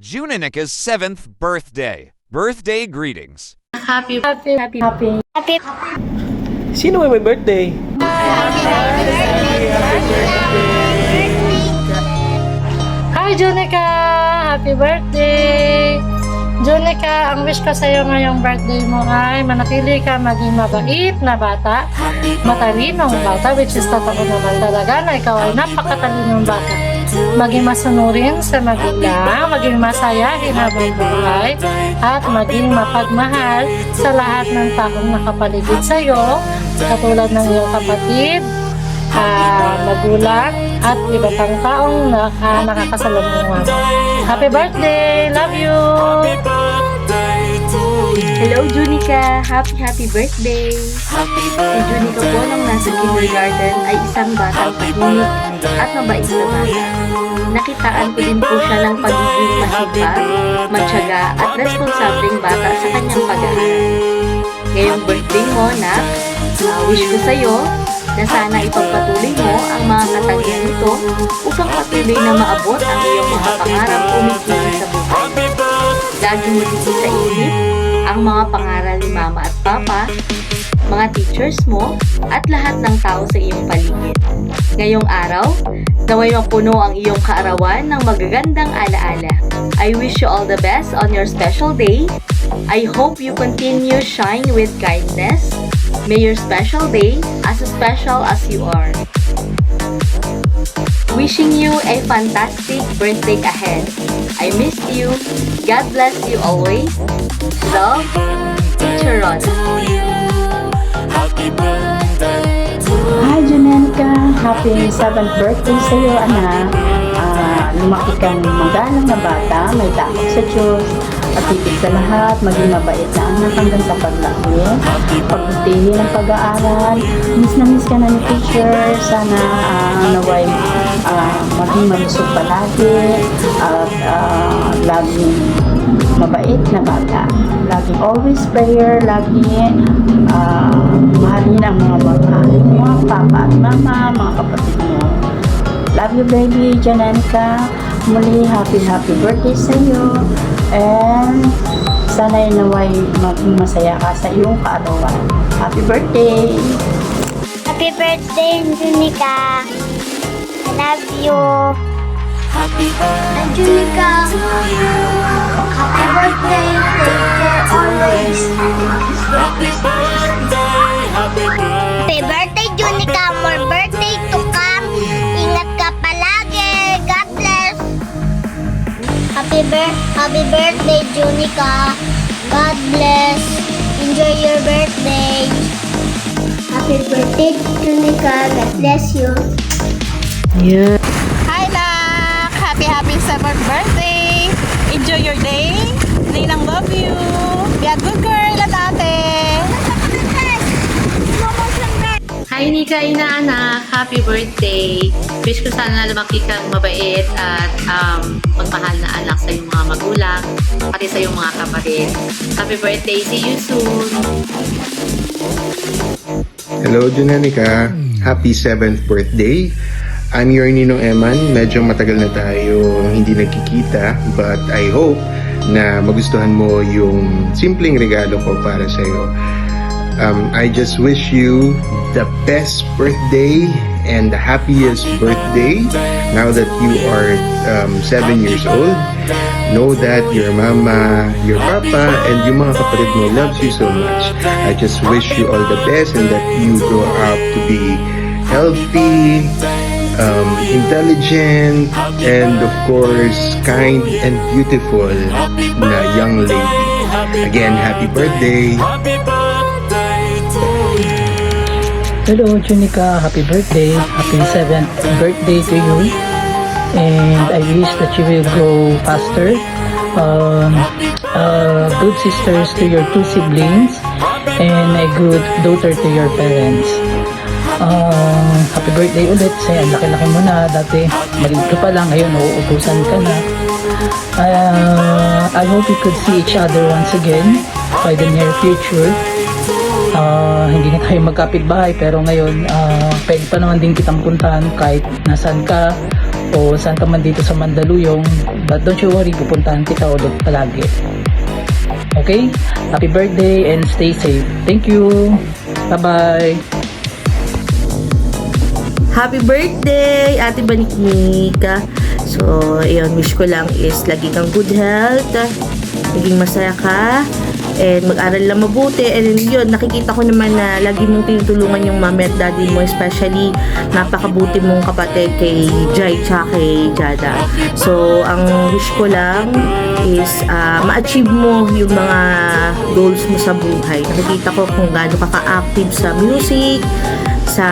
Juninika's 7th birthday. Birthday greetings. Happy. Sino may birthday? Hi, Junica! Happy birthday! Junica, ang wish ko sa iyo ngayong birthday mo ay manatili ka maging mabait na bata, matalinong bata, which is totoo naman talaga na ikaw ay napakatalinong bata. Maging masunurin sa magulang, maging masayahin habang buhay, at maging mapagmahal sa lahat ng taong nakapaligid sa iyo, katulad ng iyong kapatid, magulang, at iba pang taong nakakasalubungan. Happy birthday! Love you! Hello, Junica! Happy birthday! Si Junica po nung nasa kindergarten ay isang batang tahimik at mabait na bata. Nakitaan ko din po siya ng pagiging masipag, matyaga at responsableng bata sa kanyang pag-aaral. Ngayong birthday mo, Nak, wish ko sa'yo na sana ipagpatuloy mo ang mga katangian nito upang patuloy na maabot ang iyong mga pangarap umikiling sa buhay. Lagi mo din sa isip ang mga pangaral ni Mama at Papa, mga teachers mo, at lahat ng tao sa iyong paligid. Ngayong araw, naway mapuno ang iyong kaarawan ng magagandang alaala. I wish you all the best on your special day. I hope you continue shine with kindness. May your special day as special as you are. Wishing you a fantastic birthday ahead. I miss you. God bless you always. Love, Teacher Ron. Hi, Junica! Happy 7th birthday sa iyo, anak. Lumaki kang magalang na bata, may takot sa Diyos, at higit sa lahat, maging mabait na anak hanggang sa paglaki. Pagbutihin ang pag-aaral. Miss na miss ka na ni teacher. Sana naway maging malusog palagi at laging mabait na bata. Laging always prayer, laging mahalin ang mga papa at mama, mga kapatid mo. Love you, baby, Janenica. Muli, happy birthday sa iyo. And sana naway maging masaya ka sa iyong kaarawan. Happy birthday! Happy birthday, Junica! I love you! Angelica! Happy birthday! Take care always! Happy birthday, Junica! More birthday to come! Ingat ka palagi! God bless! Happy birthday, Junica! God bless! Enjoy your birthday! Happy birthday, Junica! God bless you! Yeah. Hi, Nak! Happy 7th birthday! Enjoy your day! Ninang love you! Be a good girl at ate! Hi, Nika, inaanak! Happy birthday! Wish ko sana lumaki kang mabait at magmahal na anak sa iyong mga magulang, pati sa iyong mga kapatid. Happy birthday! See you soon! Hello, Junanica. Happy 7th birthday. I'm your Ninong Eman. Medyo matagal na tayo hindi nagkikita, but I hope na magustuhan mo yung simpleng regalo ko para sa'yo. I just wish you the best birthday and the happiest birthday now that you are 7 years old. Know that your mama, your papa, and yung mga kapatid mo loves you so much. I just wish you all the best and that you grow up to be healthy, intelligent, and of course, kind and beautiful na young lady. Again, happy birthday! Hello, Junica. Happy birthday. Happy 7th birthday to you. And I wish that you will grow faster. Good sisters to your 2 siblings. And a good daughter to your parents. Happy birthday ulit. Ang laki-laki mo na. Dati, maliit ka pa lang. Ngayon, nauutusan ka na. I hope we could see each other once again by the near future. Hindi na tayo magkapitbahay pero ngayon pwede pa naman din kitang puntahan kahit nasan ka o saan ka man dito sa Mandaluyong. But don't you worry, pupuntahan kita ulit palagi. Okay? Happy birthday and stay safe. Thank you. Bye-bye. Happy birthday, Ate Baniknik. So, ayun, wish ko lang is lagi kang good health, maging masaya ka, and mag-aral lang mabuti. And yun, nakikita ko naman na lagi mong tinutulungan yung mami at daddy mo, especially napakabuti mong kapatid kay Jai tsaka kay Jada. So, ang wish ko lang is ma-achieve mo yung mga goals mo sa buhay. Nakikita ko kung gaano ka ka-active sa music, sa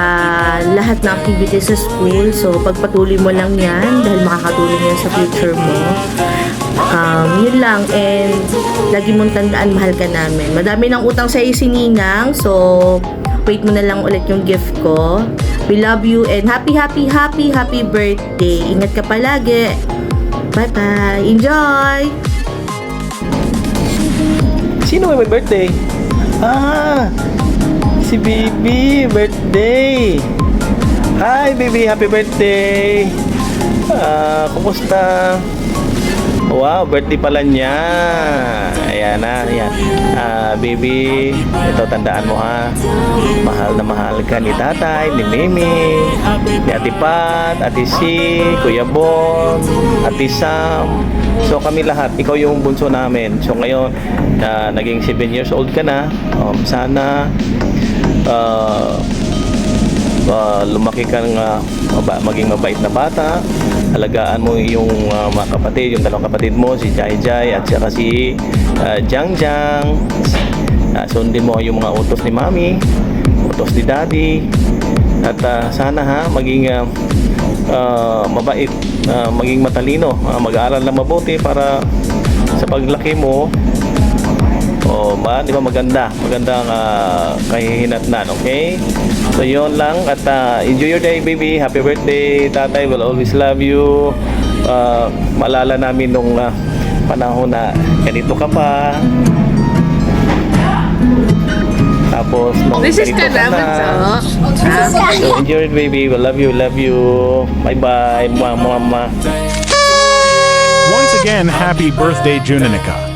lahat ng activities sa school. So, pagpatuloy mo lang yan dahil makakatulong yan sa future mo. Yun lang. And lagi mong tandaan, mahal ka namin. Madami ng utang sa si Ninang. So, wait mo na lang ulit yung gift ko. We love you and happy birthday. Ingat ka palagi. Bye-bye. Enjoy! Sino may birthday? Si Bibi, birthday. Hi Bibi, happy birthday. Kumusta? Wow, birthday pala niya. Ayan na, ayan. Baby, ito tandaan mo ha. Mahal na mahal ka ni tatay, ni Mimi, ni Ate Pat, Ate Si, Kuya Bon, Ate Sam. So kami lahat, ikaw yung bunso namin. So ngayon, naging 7 years old ka na. Sana lumaki kang maging mabait na bata. Alagaan mo yung mga kapatid, yung dalawang kapatid mo, si Jai Jai at saka si Jang Jang. Sundin mo yung mga utos ni Mami, utos ni Daddy. At sana maging mabait, maging matalino, mag-aaral na mabuti para sa paglaki mo. Di ba magandang kahihinatnan, okay? So yun lang at enjoy your day baby, happy birthday, tatay will always love you. Maalala namin nung panahon na ganito ka pa, tapos nung ganito ka na. So enjoy it baby, we love you, bye bye, mama. Once again, happy birthday, Junanica.